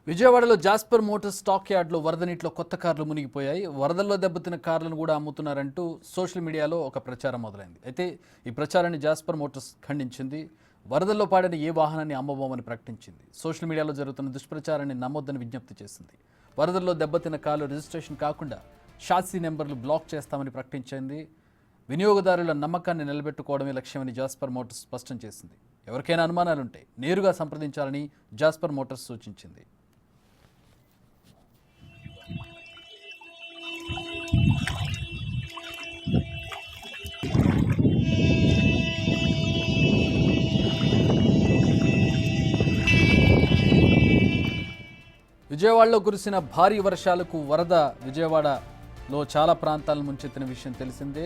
విజయవాడలో Jasper Motors stock యార్డ్లో వరద నీటిలో కొత్త కార్లు మునిగిపోయాయి. వరదల్లో దెబ్బతిన్న కార్లను కూడా అమ్ముతున్నారంటూ సోషల్ మీడియాలో ఒక ప్రచారం మొదలైంది. అయితే ఈ ప్రచారాన్ని జాస్పర్ మోటార్స్ ఖండించింది. వరదల్లో పాడిన ఏ వాహనాన్ని అమ్మబోమని ప్రకటించింది. సోషల్ మీడియాలో జరుగుతున్న దుష్ప్రచారాన్ని నమ్మొద్దని విజ్ఞప్తి చేసింది. వరదల్లో దెబ్బతిన్న కార్లు రిజిస్ట్రేషన్ కాకుండా షాసీ నెంబర్లు బ్లాక్ చేస్తామని ప్రకటించింది. వినియోగదారుల నమ్మకాన్ని నిలబెట్టుకోవడమే లక్ష్యమని జాస్పర్ మోటార్స్ స్పష్టం చేసింది. ఎవరికైనా అనుమానాలుంటే నేరుగా సంప్రదించాలని జాస్పర్ మోటార్స్ సూచించింది. విజయవాడలో కురిసిన భారీ వర్షాలకు వరద విజయవాడలో చాలా ప్రాంతాలను ముంచెత్తిన విషయం తెలిసిందే.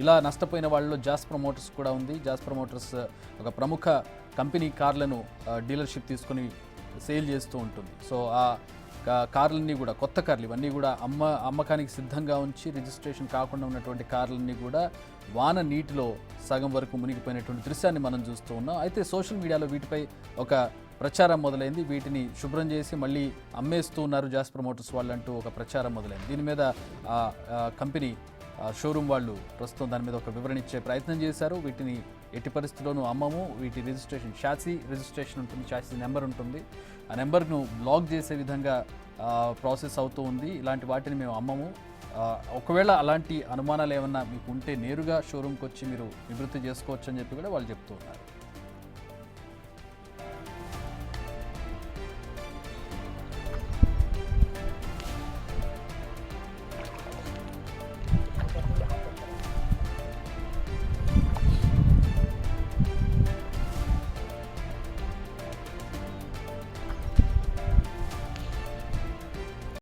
ఇలా నష్టపోయిన వాళ్ళలో జాస్పర్ మోటార్స్ కూడా ఉంది. జాస్పర్ మోటార్స్ ఒక ప్రముఖ కంపెనీ కార్లను డీలర్షిప్ తీసుకొని సేల్ చేస్తూ ఉంటుంది. సో ఆ కార్లన్నీ కూడా కొత్త కార్లు ఇవన్నీ కూడా అమ్మకానికి సిద్ధంగా ఉంచి రిజిస్ట్రేషన్ కాకుండా ఉన్నటువంటి కార్లన్నీ కూడా వాన నీటిలో సగం వరకు మునిగిపోయినటువంటి దృశ్యాన్ని మనం చూస్తూ ఉన్నాం. అయితే సోషల్ మీడియాలో వీటిపై ఒక ప్రచారం మొదలైంది. వీటిని శుభ్రం చేసి మళ్ళీ అమ్మేస్తూ ఉన్నారు జాస్పర్ మోటార్స్ వాళ్ళు అంటూ ఒక ప్రచారం మొదలైంది. దీని మీద కంపెనీ షోరూమ్ వాళ్ళు ప్రస్తుతం దాని మీద ఒక వివరణ ఇచ్చే ప్రయత్నం చేశారు. వీటిని ఎట్టి పరిస్థితుల్లోనూ అమ్మము. వీటి రిజిస్ట్రేషన్ షాసీ రిజిస్ట్రేషన్ ఉంటుంది, షాసీ నెంబర్ ఉంటుంది. ఆ నెంబర్ను బ్లాక్ చేసే విధంగా ప్రాసెస్ అవుతూ ఉంది. ఇలాంటి వాటిని మేము అమ్మము. ఒకవేళ అలాంటి అనుమానాలు ఏమన్నా మీకు ఉంటే నేరుగా షోరూమ్కి వచ్చి మీరు నివృత్తి చేసుకోవచ్చు అని చెప్పి కూడా వాళ్ళు చెప్తూ ఉన్నారు.